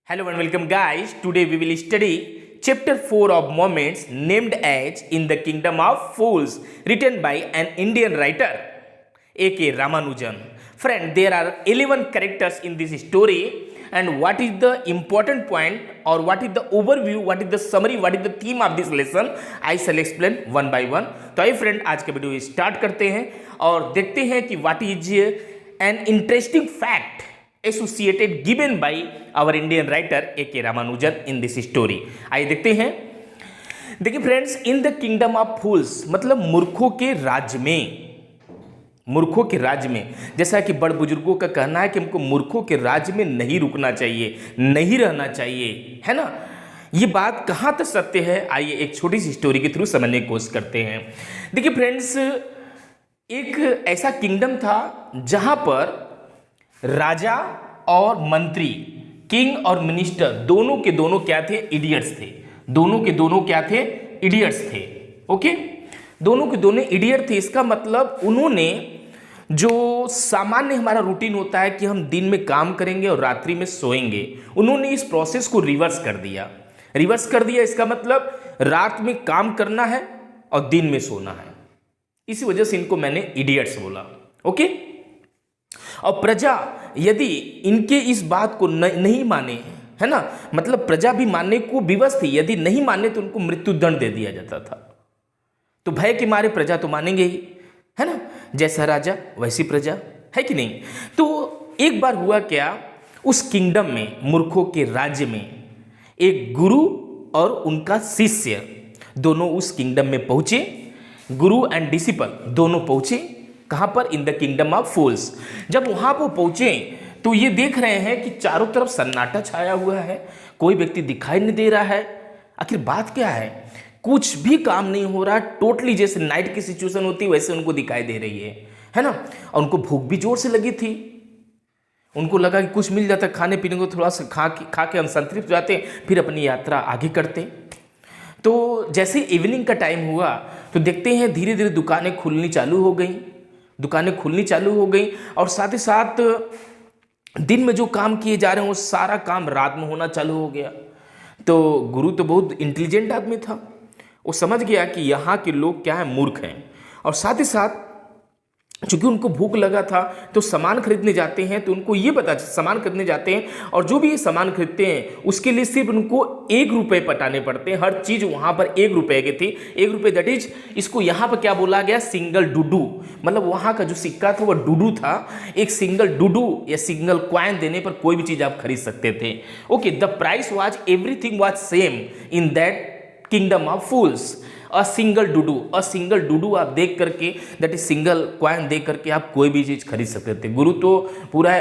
Hello and welcome guys. Today we will study chapter 4 of Moments named as In the Kingdom of Fools, written by an Indian writer A.K. Ramanujan. Friend, there are 11 characters in this story, and what is the important point or what is the overview, what is the summary, what is the theme of this lesson, I shall explain one by one. तो आइए friend, आज का video start करते हैं और देखते हैं कि what is an interesting fact associated given by our Indian writer A.K. Ramanujan in this story. आइए देखते हैं। देखिए friends, in the kingdom of fools मतलब मूर्खों के राज्य में, मूर्खों के राज्य में, जैसा कि बड़ बुजुर्गों का कहना है कि हमको मूर्खों के राज्य में नहीं रुकना चाहिए, नहीं रहना चाहिए, है ना। ये बात कहाँ तक सत्य है, आइए एक छोटी सी स्टोरी के थ्रू समझने की कोशिश करते हैं। देखिए फ्रेंड्स, एक ऐसा किंगडम था जहां पर राजा और मंत्री, किंग और मिनिस्टर, दोनों के दोनों क्या थे? इडियट्स थे। दोनों के दोनों क्या थे? इडियट्स थे। ओके, दोनों के दोनों इडियट थे। इसका मतलब उन्होंने जो सामान्य हमारा रूटीन होता है कि हम दिन में काम करेंगे और रात्रि में सोएंगे, उन्होंने इस प्रोसेस को रिवर्स कर दिया। रिवर्स कर दिया इसका मतलब रात में काम करना है और दिन में सोना है। इसी वजह से इनको मैंने इडियट्स बोला। ओके, और प्रजा यदि इनके इस बात को नहीं माने, है ना, मतलब प्रजा भी मानने को विवश थी, यदि नहीं माने तो उनको मृत्युदंड दे दिया जाता था। तो भय के मारे प्रजा तो मानेंगे ही, है ना, जैसा राजा वैसी प्रजा, है कि नहीं। तो एक बार हुआ क्या, उस किंगडम में, मूर्खों के राज्य में, एक गुरु और उनका शिष्य दोनों उस किंगडम में पहुंचे। गुरु एंड डिसिपल दोनों पहुंचे कहां पर? इन द किंगडम ऑफ फूल्स। जब वहां पर पहुंचे तो ये देख रहे हैं कि चारों तरफ सन्नाटा छाया हुआ है, कोई व्यक्ति दिखाई नहीं दे रहा है। आखिर बात क्या है? कुछ भी काम नहीं हो रहा, टोटली जैसे नाइट की सिचुएशन होती है वैसे उनको दिखाई दे रही है ना। और उनको भूख भी जोर से लगी थी। उनको लगा कि कुछ मिल जाता खाने पीने को, थोड़ा सा खा के हम संतृप्त हो जाते, फिर अपनी यात्रा आगे करते। तो जैसे इवनिंग का टाइम हुआ तो देखते हैं धीरे धीरे दुकानें खुलनी चालू हो गई, दुकानें खुलनी चालू हो गई, और साथ ही साथ दिन में जो काम किए जा रहे हैं वो सारा काम रात में होना चालू हो गया। तो गुरु तो बहुत इंटेलिजेंट आदमी था, वो समझ गया कि यहाँ के लोग क्या है, मूर्ख हैं। और साथ ही साथ चूंकि उनको भूख लगा था तो सामान खरीदने जाते हैं, तो उनको ये पता, सामान खरीदने जाते हैं और जो भी ये सामान खरीदते हैं उसके लिए सिर्फ उनको 1 रुपये पटाने पड़ते हैं। हर चीज़ वहाँ पर 1 रुपये की थी। 1 रुपये दैट इज, इसको यहाँ पर क्या बोला गया? सिंगल डुडू। मतलब वहाँ का जो सिक्का था वो डुडू था। एक सिंगल डुडू या सिंगल कॉइन देने पर कोई भी चीज़ आप खरीद सकते थे। Okay, the price was, everything was same in that kingdom of fools. A single डुडू आप देख करके, दैट इज सिंगल कॉइन देख करके आप कोई भी चीज़ खरीद सकते थे। गुरु तो पूरा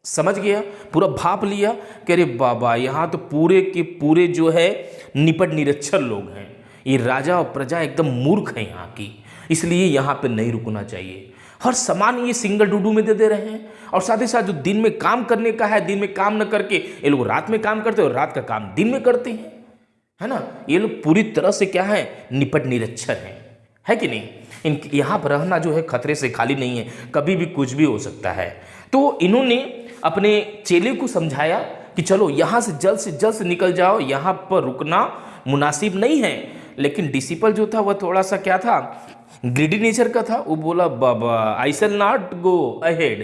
समझ गया, पूरा भाप लिया कि अरे बाबा, यहाँ तो पूरे के पूरे जो है निपट निरक्षर लोग हैं, ये राजा और प्रजा एकदम मूर्ख है यहाँ की, इसलिए यहाँ पे नहीं रुकना चाहिए। हर सामान ये सिंगल डुडू में दे रहे हैं, और साथ ही साथ जो दिन में काम करने का है, दिन में काम न करके ये लोग रात में काम करते हैं और रात का काम दिन में करते हैं, है ना। ये लोग पूरी तरह से क्या है? निपट निरक्षर है कि नहीं। इनके यहाँ पर रहना जो है खतरे से खाली नहीं है, कभी भी कुछ भी हो सकता है। तो इन्होंने अपने चेले को समझाया कि चलो यहाँ से जल्द से निकल जाओ, यहाँ पर रुकना मुनासिब नहीं है। लेकिन डिसिपल जो था वह थोड़ा सा क्या था, ग्रीडी नेचर का था। वो बोला, बाबा आई शैल नॉट गो अहेड,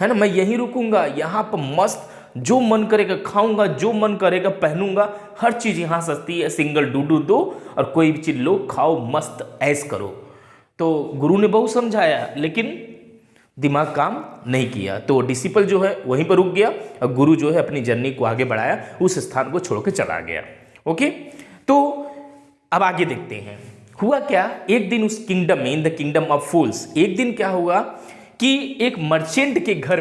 है ना, मैं यहीं रुकूंगा, यहाँ पर मस्त जो मन करेगा खाऊंगा, जो मन करेगा पहनूंगा, हर चीज यहाँ सस्ती है, सिंगल डुडू दो और कोई भी चीज लो, खाओ, मस्त ऐश करो। तो गुरु ने बहुत समझाया लेकिन दिमाग काम नहीं किया। तो डिसिपल जो है वहीं पर रुक गया और गुरु जो है अपनी जर्नी को आगे बढ़ाया, उस स्थान को छोड़ के चला गया। ओके, तो अब आगे देखते हैं हुआ क्या। एक दिन उस किंगडम में, इन द किंगडम ऑफ फूल्स, एक दिन क्या हुआ कि एक मर्चेंट के घर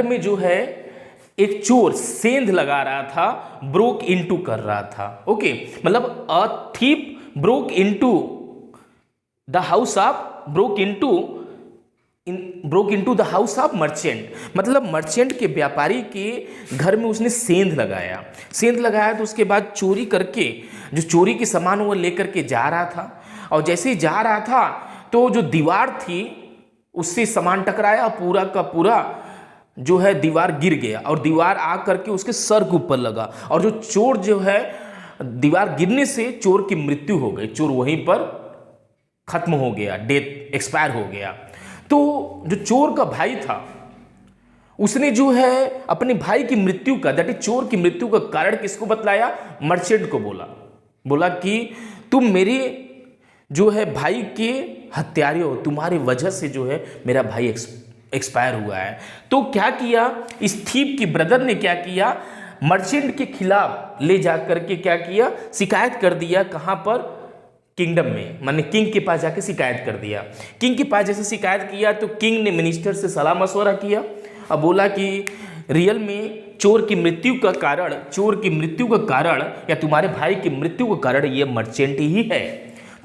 में जो है एक चोर सेंध लगा रहा था, ब्रोक इनटू कर रहा था। ओके, मतलब a thief broke into the house of broke into the house of merchant. मतलब मर्चेंट के व्यापारी के घर में उसने सेंध लगाया तो उसके बाद चोरी करके जो चोरी के सामान वो लेकर के जा रहा था, और जैसे ही जा रहा था तो जो दीवार थी उससे सामान टकराया, पूरा का पूरा जो है दीवार गिर गया और दीवार आ करके उसके सर के ऊपर लगा और जो चोर जो है दीवार गिरने से चोर की मृत्यु हो गई, चोर वहीं पर खत्म हो गया, डेथ एक्सपायर हो गया। तो जो चोर का भाई था उसने जो है अपने भाई की मृत्यु का, दैट इज चोर की मृत्यु का कारण किसको बतलाया? मर्चेंट को बोला कि तुम मेरे जो है भाई के हत्यारे हो, तुम्हारी वजह से जो है मेरा भाई एक्सपायर हुआ है। तो क्या किया इस थीप की ब्रदर ने, क्या किया, मर्चेंट के खिलाफ ले जा करके क्या किया, शिकायत कर दिया। कहां पर? किंगडम में, माने किंग के पास जाके शिकायत कर दिया। किंग के पास जैसे शिकायत किया तो किंग ने मिनिस्टर से सलाह मशवरा किया और बोला कि रियल में चोर की मृत्यु का कारण या तुम्हारे भाई की मृत्यु का कारण ये मर्चेंट ही है।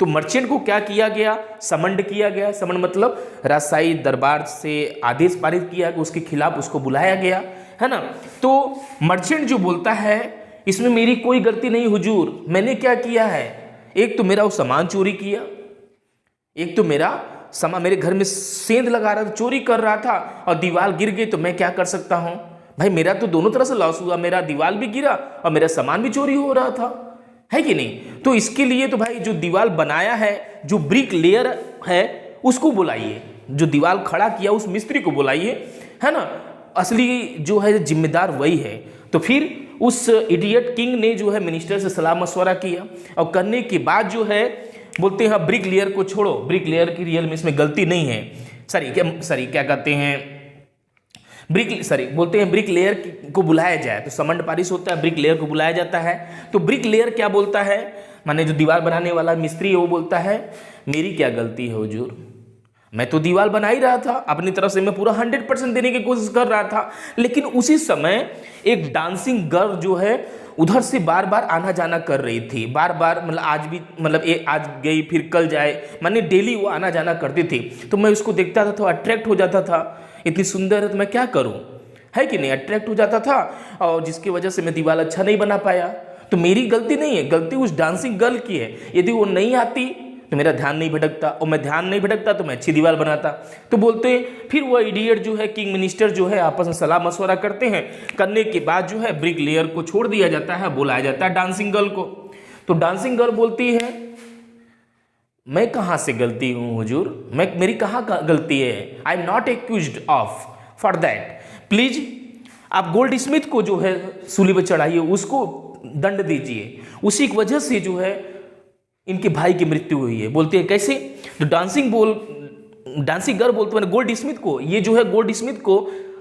तो मर्चेंट को क्या किया गया? समन्ड किया गया। समन्ड मतलब राजशाही दरबार से आदेश पारित किया कि उसके खिलाफ उसको बुलाया गया, है ना। तो मर्चेंट जो बोलता है इसमें मेरी कोई गलती नहीं हुजूर, मैंने क्या किया है, एक तो मेरा वो सामान चोरी किया, एक तो मेरा सामान मेरे घर में सेंध लगा रहा था, चोरी कर रहा था और दीवार गिर गई तो मैं क्या कर सकता हूं भाई, मेरा तो दोनों तरह से लॉस हुआ, मेरा दीवार भी गिरा और मेरा सामान भी चोरी हो रहा था, है कि नहीं। तो इसके लिए तो भाई जो दीवार बनाया है, जो ब्रिक लेयर है उसको बुलाइए, जो दीवार खड़ा किया उस मिस्त्री को बुलाइए, है ना, असली जो है जिम्मेदार वही है। तो फिर उस इडियट किंग ने जो है मिनिस्टर से सलाह मशवरा किया और करने के बाद जो है बोलते हैं ब्रिक लेयर को छोड़ो, ब्रिक लेयर की रियल में इसमें गलती नहीं है, क्या कहते हैं बोलते हैं ब्रिक लेयर को बुलाया जाए। तो समन्ड पारित होता है, ब्रिक लेयर को बुलाया जाता है। तो ब्रिक लेयर क्या बोलता है, माने जो दीवार बनाने वाला मिस्त्री है वो बोलता है मेरी क्या गलती है हुजूर, मैं तो दीवार बना ही रहा था, अपनी तरफ से मैं पूरा 100% देने की कोशिश कर रहा था। लेकिन उसी समय एक डांसिंग गर्ल जो है उधर से बार बार आना जाना कर रही थी, बार बार मतलब आज भी मतलब आज गई फिर कल जाए, माने डेली वो आना जाना करती थी। तो मैं उसको देखता था तो अट्रैक्ट हो जाता था, इतनी सुंदर है तो मैं क्या करूं, है कि नहीं, अट्रैक्ट हो जाता था और जिसकी वजह से मैं दीवार अच्छा नहीं बना पाया। तो मेरी गलती नहीं है, गलती उस डांसिंग गर्ल की है। यदि वो नहीं आती तो मेरा ध्यान नहीं भटकता और मैं ध्यान नहीं भटकता तो मैं अच्छी दीवार बनाता। तो बोलते हैं फिर वो इडियट जो है किंग मिनिस्टर जो है आपस में सलाह मशवरा करते हैं, करने के बाद जो है ब्रिक लेयर को छोड़ दिया जाता है, बुलाया जाता है डांसिंग गर्ल को। तो डांसिंग गर्ल बोलती है मैं कहाँ से गलती हूँ हुजूर, मेरी कहाँ गलती है, I am not accused of for that, please आप गोल्ड स्मिथ को जो है सूली पर चढ़ाइए, उसको दंड दीजिए, उसी की वजह से जो है इनके भाई की मृत्यु हुई है। बोलते हैं कैसे? तो डांसिंग गर्ल बोलते हैं गोल्ड स्मिथ को, ये जो है गोल्ड स्मिथ को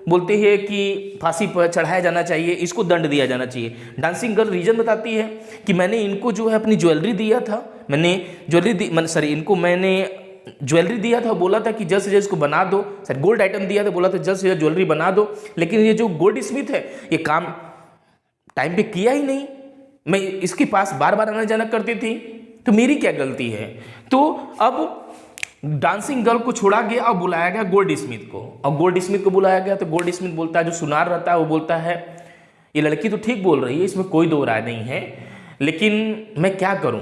बोलते हैं कि फांसी पर चढ़ाया जाना चाहिए, इसको दंड दिया जाना चाहिए। डांसिंग गर्ल रीजन बताती है कि मैंने इनको जो है अपनी ज्वेलरी दिया था, मैंने ज्वेलरी दिया था, बोला था कि जल्द से जल्द इसको बना दो, सर गोल्ड आइटम दिया था, बोला था जल्द से जल्द ज्वेलरी बना दो, लेकिन ये जो गोल्ड स्मिथ है ये काम टाइम पे किया ही नहीं, मैं इसके पास बार बार आना जाना करती थी, तो मेरी क्या गलती है। तो अब डांसिंग गर्ल को छोड़ा गया और बुलाया गया गोल्ड स्मिथ को, और गोल्ड स्मिथ को बुलाया गया तो गोल्ड स्मिथ बोलता है, जो सुनार रहता है वो बोलता है ये लड़की तो ठीक बोल रही है, इसमें कोई दो राय नहीं है, लेकिन मैं क्या करूं,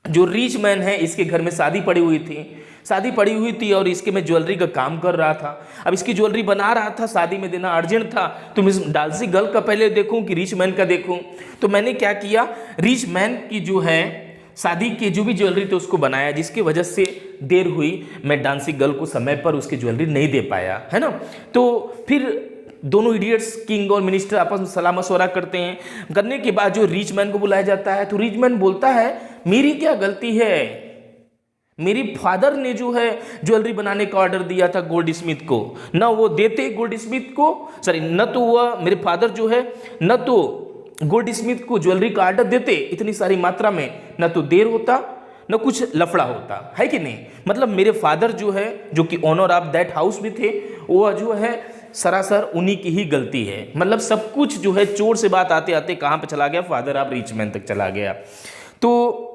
जो रिच मैन है इसके घर में शादी पड़ी हुई थी और इसके मैं ज्वेलरी का काम कर रहा था, अब इसकी ज्वेलरी बना रहा था, शादी में देना अर्जेंट था, तो मैं इस डांसिंग गर्ल का पहले देखूं कि रिच मैन का देखूं। तो मैंने क्या किया, रिच मैन की जो है शादी की जो भी ज्वेलरी थी उसको बनाया, जिसकी वजह से देर हुई, मैं डांसिंग गर्ल को समय पर उसकी ज्वेलरी नहीं दे पाया, है ना। तो फिर दोनों इडियट्स किंग और मिनिस्टर आपस में सलाह मशवरा करते हैं, करने के बाद जो रिच मैन को बुलाया जाता है, तो रिच मैन बोलता है मेरी क्या गलती है, मेरी फादर ने जो है ज्वेलरी बनाने का ऑर्डर दिया था गोल्ड स्मिथ को, न वो देते गोल्ड स्मिथ को, न तो वह मेरे फादर जो है न तो गोल्ड स्मिथ को ज्वेलरी का ऑर्डर देते इतनी सारी मात्रा में, न तो देर होता न कुछ लफड़ा होता, है कि नहीं। मतलब मेरे फादर जो है, जो कि ओनर ऑफ दैट हाउस भी थे, वो जो है सरासर उन्हीं की ही गलती है। मतलब सब कुछ जो है चोर से बात आते आते कहाँ पे चला गया, फादर ऑफ रिच मैन तक चला गया। तो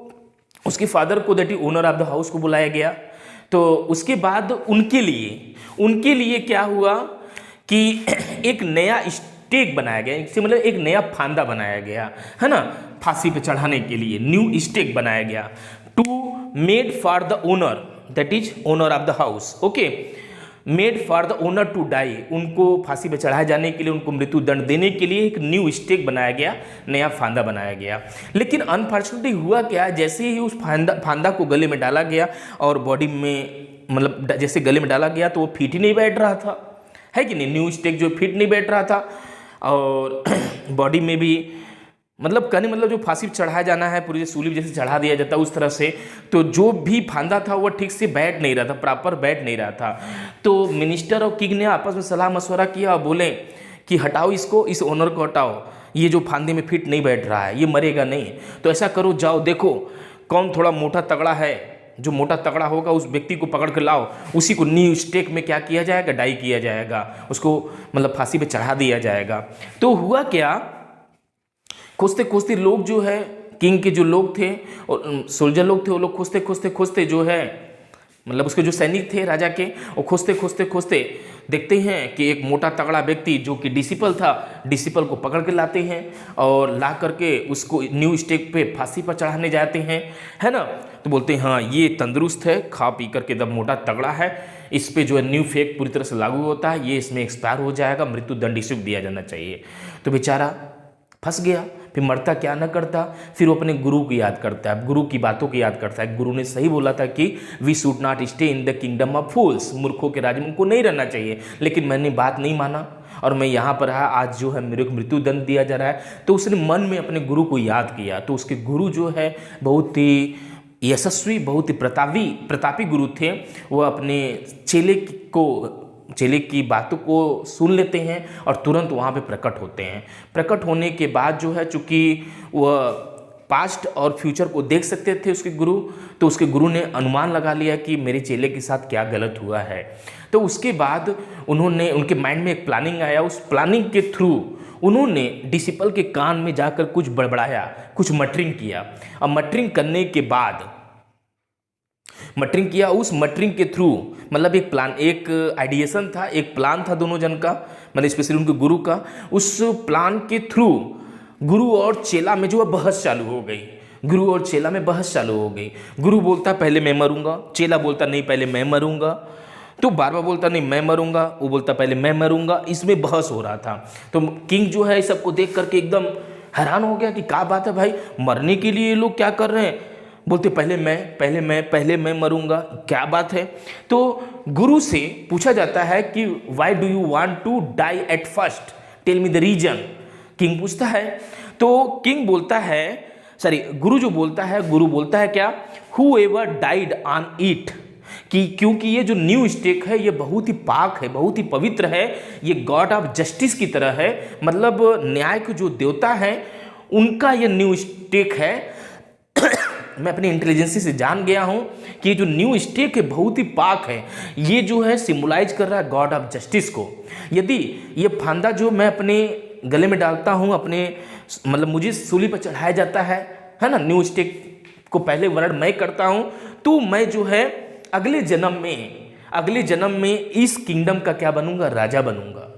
उसके फादर को, that is owner of the house को बुलाया गया। तो उसके बाद उनके लिए क्या हुआ कि एक नया स्टेक बनाया गया, मतलब एक नया फांदा बनाया गया, है ना, फांसी पे चढ़ाने के लिए न्यू स्टेक बनाया गया, to made for the owner, that is owner of the house. Okay, made for the owner to die, उनको फांसी पर चढ़ाए जाने के लिए, उनको मृत्यु दंड देने के लिए एक न्यू स्टेक बनाया गया, नया फांदा बनाया गया। लेकिन अनफॉर्चुनेटली हुआ क्या, जैसे ही उस फांदा को गले में डाला गया और बॉडी में, मतलब जैसे गले में डाला गया तो वो फिट ही नहीं बैठ रहा था, है कि नहीं, न्यू स्टेक जो फिट नहीं बैठ रहा था, और बॉडी में भी, मतलब कहने मतलब जो फांसी चढ़ाया जाना है पूरी सूली जैसे चढ़ा दिया जाता है उस तरह से, तो जो भी फांदा था वो ठीक से बैठ नहीं रहा था, प्रॉपर बैठ नहीं रहा था। तो मिनिस्टर और किंग ने आपस में सलाह मशवरा किया और बोले कि हटाओ इसको, इस ओनर को हटाओ, ये जो फांदे में फिट नहीं बैठ रहा है ये मरेगा नहीं। तो ऐसा करो, जाओ देखो कौन थोड़ा मोटा तगड़ा है, जो मोटा तगड़ा होगा उस व्यक्ति को पकड़ कर लाओ, उसी को न्यू स्टेक में क्या किया जाएगा, डाई किया जाएगा, उसको मतलब फांसी पे चढ़ा दिया जाएगा। तो हुआ क्या, खोजते खोजते लोग जो है, किंग के जो लोग थे और सोल्जर लोग थे, वो लोग खोजते जो है, मतलब उसके जो सैनिक थे राजा के, वो खोजते देखते हैं कि एक मोटा तगड़ा व्यक्ति जो कि डिसिपल था, डिसिपल को पकड़ के लाते हैं और ला करके उसको न्यू स्टेक पे फांसी पर चढ़ाने जाते हैं, है ना। तो बोलते हैं हाँ ये तंदुरुस्त है, खा पी करके एकदम मोटा तगड़ा है, इस पे जो है न्यू फेक पूरी तरह से लागू होता है, ये इसमें एक्सपायर हो जाएगा, मृत्यु दंड इसको दिया जाना चाहिए। तो बेचारा फंस गया, फिर मरता क्या न करता, फिर वो अपने गुरु को याद करता है, गुरु की बातों को याद करता है। गुरु ने सही बोला था कि we should not stay in the kingdom of fools, मूर्खों के राज्य में उनको नहीं रहना चाहिए, लेकिन मैंने बात नहीं माना और मैं यहाँ पर रहा, आज जो है मेरे को मृत्यु दंड दिया जा रहा है। तो उसने मन में अपने गुरु को याद किया, तो उसके गुरु जो है बहुत ही यशस्वी, बहुत ही प्रतापी गुरु थे। वो अपने चेले की बातों को सुन लेते हैं और तुरंत वहाँ पे प्रकट होते हैं। प्रकट होने के बाद जो है, चूँकि वह पास्ट और फ्यूचर को देख सकते थे उसके गुरु, तो उसके गुरु ने अनुमान लगा लिया कि मेरे चेले के साथ क्या गलत हुआ है। तो उसके बाद उनके माइंड में एक प्लानिंग आया, उस प्लानिंग के थ्रू उन्होंने डिसिपल के कान में जाकर कुछ बड़बड़ाया, कुछ मटरिंग किया, और मटरिंग करने के बाद मटरिंग किया, उस मटरिंग के थ्रू मतलब एक आइडिएशन था, एक प्लान था दोनों जन का, मतलब स्पेशली उनके गुरु का। उस प्लान के थ्रू गुरु और चेला में जो है बहस चालू हो गई, गुरु और चेला में बहस चालू हो गई। गुरु बोलता पहले मैं मरूंगा, चेला बोलता नहीं पहले मैं मरूंगा, तो बार बार बोलता नहीं मैं मरूंगा, वो बोलता पहले मैं मरूंगा, इसमें बहस हो रहा था। तो किंग जो है सबको देख करके एकदम हैरान हो गया कि क्या बात है भाई, मरने के लिए ये लोग क्या कर रहे हैं, बोलते पहले मैं मरूंगा, क्या बात है। तो गुरु से पूछा जाता है कि why do you want to die at first, tell me the reason, king पूछता है। तो किंग बोलता है, गुरु बोलता है क्या, who ever died on it, कि क्योंकि ये जो न्यू स्टेक है ये बहुत ही पाक है, बहुत ही पवित्र है, ये गॉड ऑफ जस्टिस की तरह है, मतलब न्याय के जो देवता है उनका ये न्यू स्टेक है। मैं अपनी इंटेलिजेंसी से जान गया हूं कि जो न्यू स्टेक है बहुत ही पाक है, ये जो है सिम्बलाइज कर रहा है गॉड ऑफ जस्टिस को। यदि ये फांदा जो मैं अपने गले में डालता हूं, अपने मतलब मुझे सूली पर चढ़ाया जाता है ना, न्यू स्टेक को पहले वर्ण मैं करता हूं, तो मैं जो है अगले जन्म में इस किंगडम का क्या बनूंगा, राजा बनूंगा,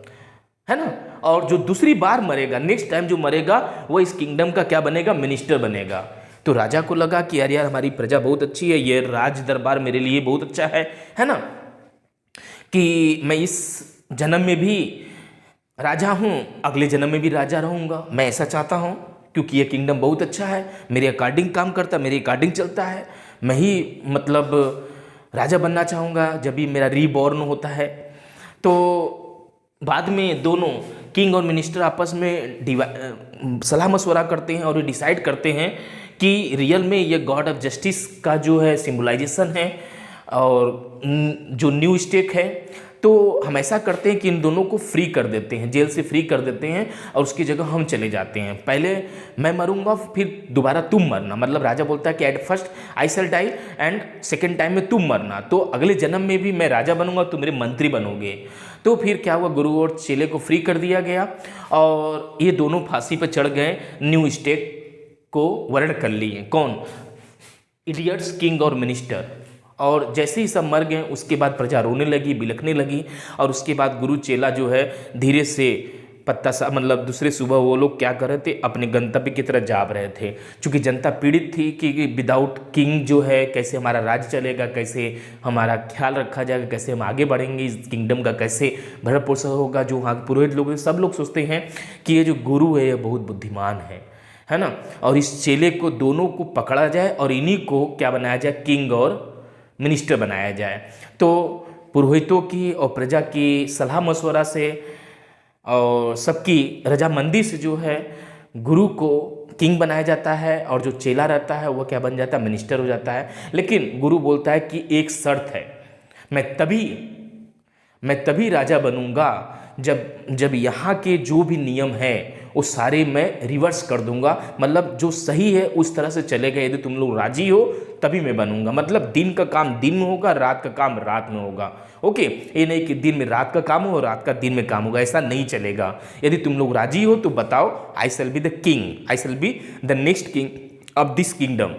है ना। और जो दूसरी बार मरेगा, नेक्स्ट टाइम जो मरेगा वो इस किंगडम का क्या बनेगा, मिनिस्टर बनेगा। तो राजा को लगा कि यार हमारी प्रजा बहुत अच्छी है, ये राज दरबार मेरे लिए बहुत अच्छा है ना, कि मैं इस जन्म में भी राजा हूँ, अगले जन्म में भी राजा रहूँगा, मैं ऐसा चाहता हूँ, क्योंकि ये किंगडम बहुत अच्छा है, मेरे अकॉर्डिंग काम करता है, मेरे अकॉर्डिंग चलता है, मैं ही मतलब राजा बनना चाहूँगा जब भी मेरा रीबॉर्न होता है। तो बाद में दोनों किंग और मिनिस्टर आपस में सलाह मशवरा करते हैं और ये डिसाइड करते हैं कि रियल में ये गॉड ऑफ जस्टिस का जो है सिम्बलाइजेशन है और जो न्यू स्टेक है। तो हम ऐसा करते हैं कि इन दोनों को फ्री कर देते हैं, जेल से फ्री कर देते हैं और उसकी जगह हम चले जाते हैं। पहले मैं मरूंगा, फिर दोबारा तुम मरना, मतलब राजा बोलता है कि at first I shall die and second time में तुम मरना, तो अगले जन्म में भी मैं राजा बनूंगा, तुम मेरे मंत्री बनोगे। तो फिर क्या हुआ, गुरु और चेले को फ्री कर दिया गया और ये दोनों फांसी पर चढ़ गए, न्यू स्टेक को वर्ण कर लिए। कौन, इडियट्स, किंग और मिनिस्टर। और जैसे ही सब मर गए उसके बाद प्रजा रोने लगी, बिलखने लगी और उसके बाद गुरु चेला जो है धीरे से पत्ता सा मतलब दूसरे सुबह वो लोग क्या कर रहे थे, अपने गंतव्य की तरफ जा रहे थे। क्योंकि जनता पीड़ित थी कि विदाउट किंग जो है कैसे हमारा राज्य चलेगा, कैसे हमारा ख्याल रखा जाएगा, कैसे हम आगे बढ़ेंगे, इस किंगडम का कैसे भरण पोषण होगा। जो वहाँ के पुरोहित लोग हैं सब लोग सोचते हैं कि ये जो गुरु है ये बहुत बुद्धिमान है ना, और इस चेले को दोनों को पकड़ा जाए और इन्हीं को क्या बनाया जाए, किंग और मिनिस्टर बनाया जाए। तो पुरोहितों की और प्रजा की सलाह मशवरा से और सबकी रजामंदी से जो है गुरु को किंग बनाया जाता है, और जो चेला रहता है वो क्या बन जाता है, मिनिस्टर हो जाता है। लेकिन गुरु बोलता है कि एक शर्त है, मैं तभी राजा बनूंगा जब यहाँ के जो भी नियम है वो सारे मैं रिवर्स कर दूंगा, मतलब जो सही है उस तरह से चलेगा। यदि तुम लोग राजी हो तभी मैं बनूंगा, मतलब दिन का काम दिन में होगा, रात का काम रात में होगा। ओके, ये नहीं कि दिन में रात का काम हो, रात का दिन में काम होगा, ऐसा नहीं चलेगा। यदि तुम लोग राजी हो तो बताओ, I shall be the king, I shall be the next king of this kingdom.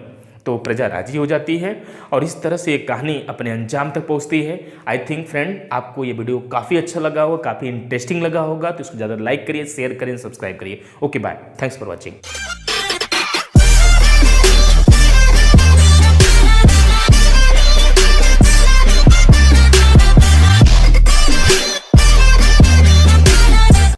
तो प्रजा राजी हो जाती है और इस तरह से एक कहानी अपने अंजाम तक पहुंचती है। आई थिंक फ्रेंड आपको ये वीडियो काफ़ी अच्छा लगा होगा, काफ़ी इंटरेस्टिंग लगा होगा, तो इसको ज़्यादा लाइक करिए, शेयर करिए, सब्सक्राइब करिए। Okay bye, thanks for watching.